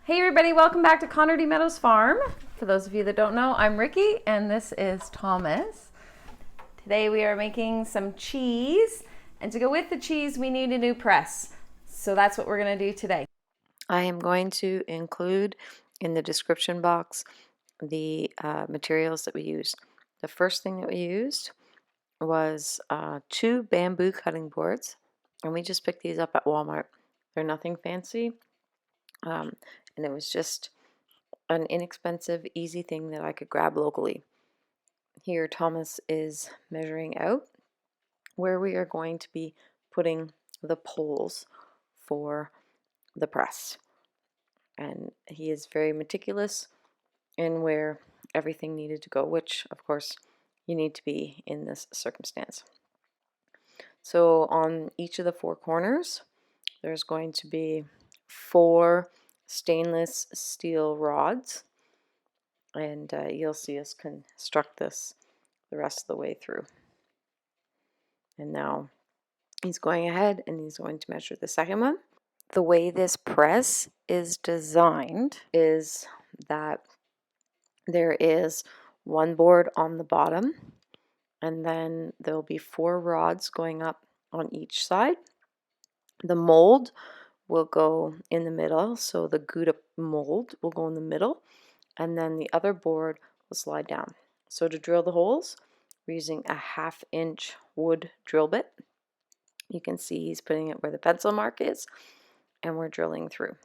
Hey everybody, welcome back to Connor D. Meadows Farm. For those of you that don't know, I'm Ricky and this is Thomas. Today we are making some cheese, and to go with the cheese we need a new press. So that's what we're going to do today. I am going to include in the description box the materials that we used. The first thing that we used was 2 bamboo cutting boards, and we just picked these up at Walmart. They're nothing fancy, and it was just an inexpensive, easy thing that I could grab locally. Here Thomas is measuring out where we are going to be putting the poles for the press. And he is very meticulous in where everything needed to go, which of course you need to be in this circumstance. So on each of the 4 corners there's going to be 4 stainless steel rods, and you'll see us construct this the rest of the way through. And now he's going ahead and he's going to measure the second one. The way this press is designed is that there is 1 board on the bottom, and then there'll be 4 rods going up on each side. The mold will go in the middle, so the gouda mold will go in the middle, and then the other board will slide down. So to drill the holes, we're using a 1/2 inch wood drill bit. You can see he's putting it where the pencil mark is, and we're drilling through.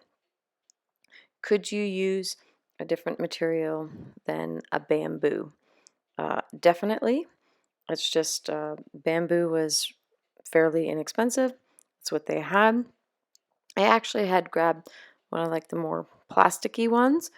Could you use a different material than a bamboo? Definitely. It's just bamboo was fairly inexpensive. That's what they had. I actually had grabbed one of like the more plasticky ones,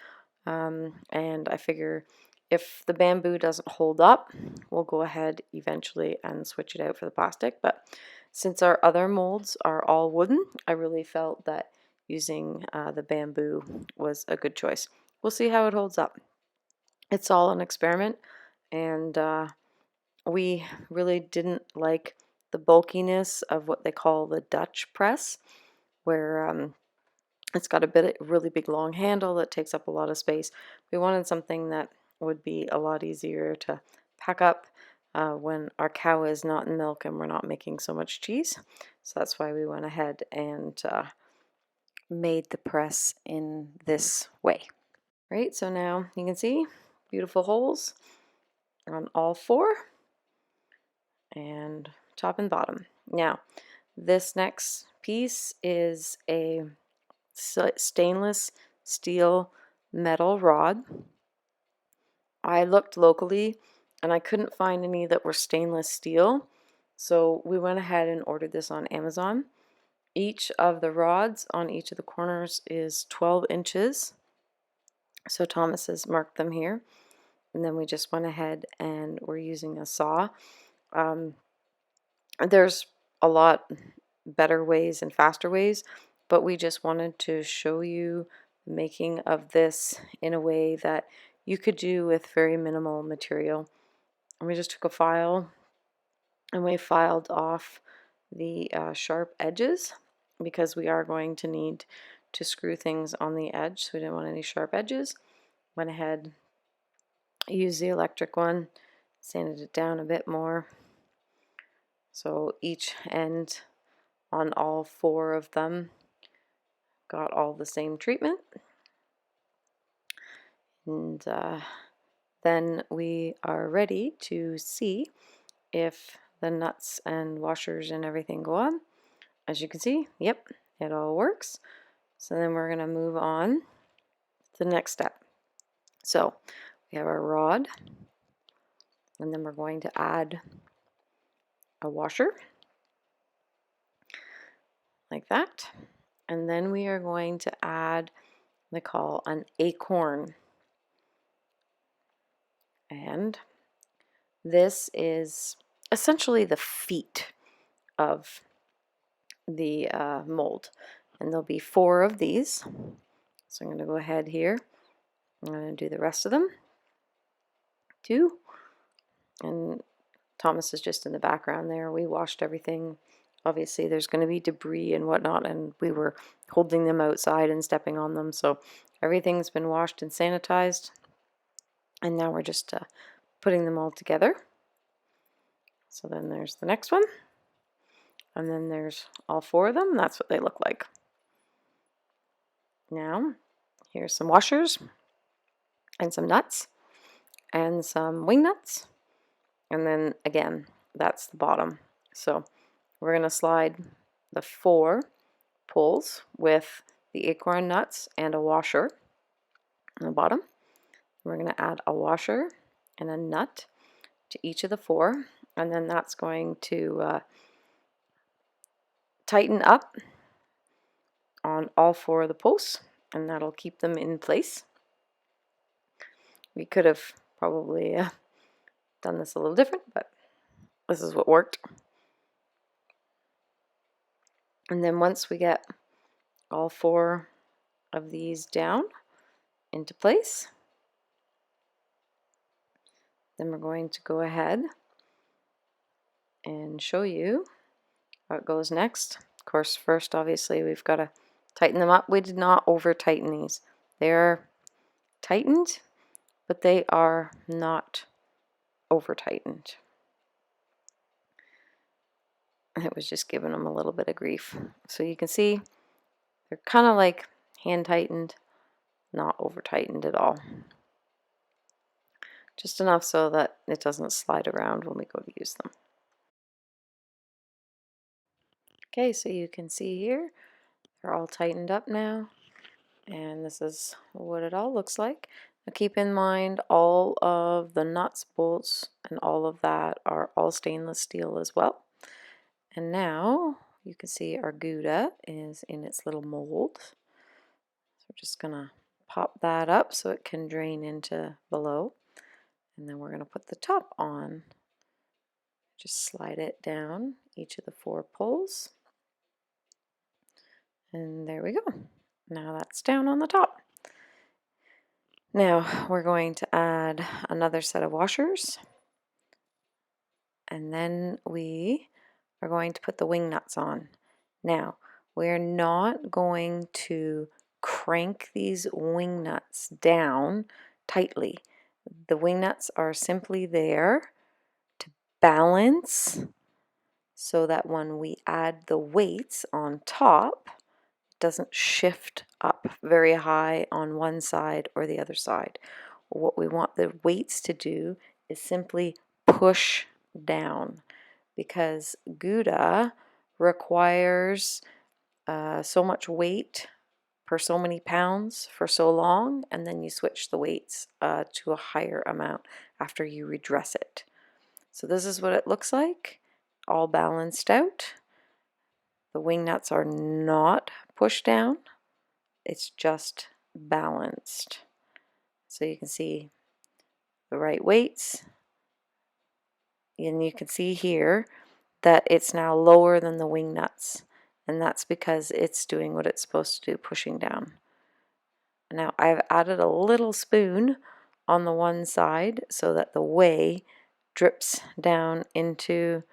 and I figure if the bamboo doesn't hold up, we'll go ahead eventually and switch it out for the plastic. But since our other molds are all wooden, I really felt that using the bamboo was a good choice. We'll see how it holds up. It's all an experiment, and we really didn't like the bulkiness of what they call the Dutch press, where it's got a really big long handle that takes up a lot of space. We wanted something that would be a lot easier to pack up when our cow is not in milk and we're not making so much cheese. So that's why we went ahead and made the press in this way. Right, so now you can see beautiful holes on all 4, and top and bottom. Now this next piece is a stainless steel metal rod. I looked locally and I couldn't find any that were stainless steel, so we went ahead and ordered this on Amazon. Each of the rods on each of the corners is 12 inches, so Thomas has marked them here, and then we just went ahead and we're using a saw. There's a lot better ways and faster ways, but we just wanted to show you the making of this in a way that you could do with very minimal material. And we just took a file and we filed off the sharp edges, because we are going to need to screw things on the edge, so we didn't want any sharp edges. Went ahead, used the electric one, sanded it down a bit more, so each end on all 4 of them got all the same treatment. And then we are ready to see if the nuts and washers and everything go on. As you can see, yep, it all works. So then we're going to move on to the next step. So we have our rod, and then we're going to add a washer like that. And then we are going to add what they call an acorn. And this is essentially the feet of the mold. And there'll be 4 of these. So I'm going to go ahead here. I'm going to do the rest of them. 2. And Thomas is just in the background there. We washed everything obviously there's going to be debris and whatnot, and we were holding them outside and stepping on them. So everything's been washed and sanitized, and now we're just putting them all together. So then there's the next one, and then there's all 4 of them. That's what they look like. Now, here's some washers and some nuts and some wing nuts. And then again, that's the bottom. So we're going to slide the 4 pulls with the acorn nuts and a washer on the bottom. We're going to add a washer and a nut to each of the 4, and then that's going to tighten up on all 4 of the posts, and that'll keep them in place. We could have probably done this a little different, but this is what worked. And then once we get all 4 of these down into place, then we're going to go ahead and show you how it goes next. Of course, first obviously we've got to tighten them up. We did not over tighten these. They are tightened, but they are not over tightened. It was just giving them a little bit of grief. So you can see they're kind of like hand tightened, not over tightened at all. Just enough so that it doesn't slide around when we go to use them. Okay, so you can see here, they're all tightened up now. And this is what it all looks like. Now keep in mind all of the nuts, bolts, and all of that are all stainless steel as well. And now you can see our gouda is in its little mold. So we're just going to pop that up so it can drain into below. And then we're going to put the top on. Just slide it down each of the 4 pulls. And there we go. Now that's down on the top. Now we're going to add another set of washers. And then we are going to put the wing nuts on. Now, we're not going to crank these wing nuts down tightly. The wing nuts are simply there to balance so that when we add the weights on top, it doesn't shift up very high on one side or the other side. What we want the weights to do is simply push down, because gouda requires so much weight per so many pounds for so long, and then you switch the weights to a higher amount after you redress it. So this is what it looks like, all balanced out. The wing nuts are not pushed down, it's just balanced. So you can see the right weights, and you can see here that it's now lower than the wing nuts, and that's because it's doing what it's supposed to do, pushing down. Now I've added a little spoon on the one side so that the whey drips down into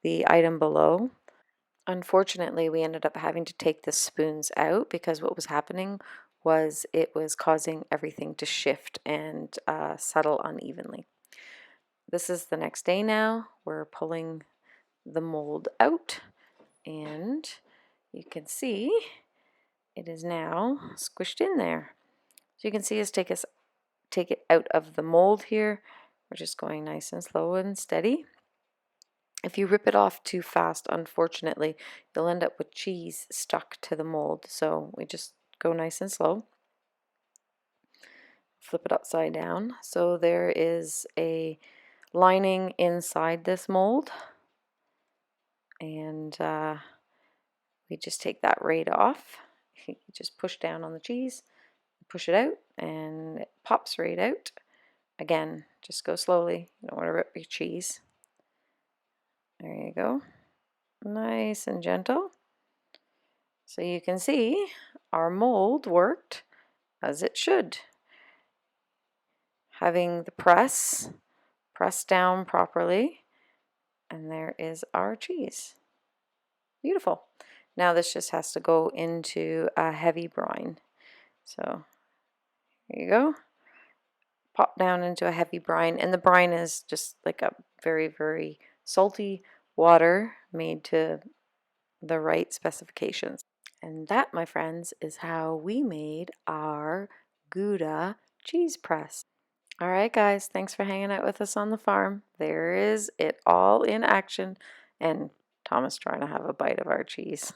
the item below. Unfortunately, we ended up having to take the spoons out because what was happening was it was causing everything to shift and settle unevenly. This is the next day now. We're pulling the mold out, and you can see it is now squished in there. So you can see us take it out of the mold here. We're just going nice and slow and steady. If you rip it off too fast, unfortunately, you'll end up with cheese stuck to the mold. So we just go nice and slow. Flip it upside down. So there is a lining inside this mold, and we just take that right off. You just push down on the cheese, push it out, and it pops right out. Again, just go slowly. You don't want to rip your cheese. There you go. Nice and gentle. So you can see our mold worked as it should. Having the press down properly, and there is our cheese. Beautiful. Now this just has to go into a heavy brine. So here you go. Pop down into a heavy brine, and the brine is just like a very, very salty water made to the right specifications. And that, my friends, is how we made our Gouda cheese press. All right, guys, thanks for hanging out with us on the farm. There is it all in action, and Thomas trying to have a bite of our cheese.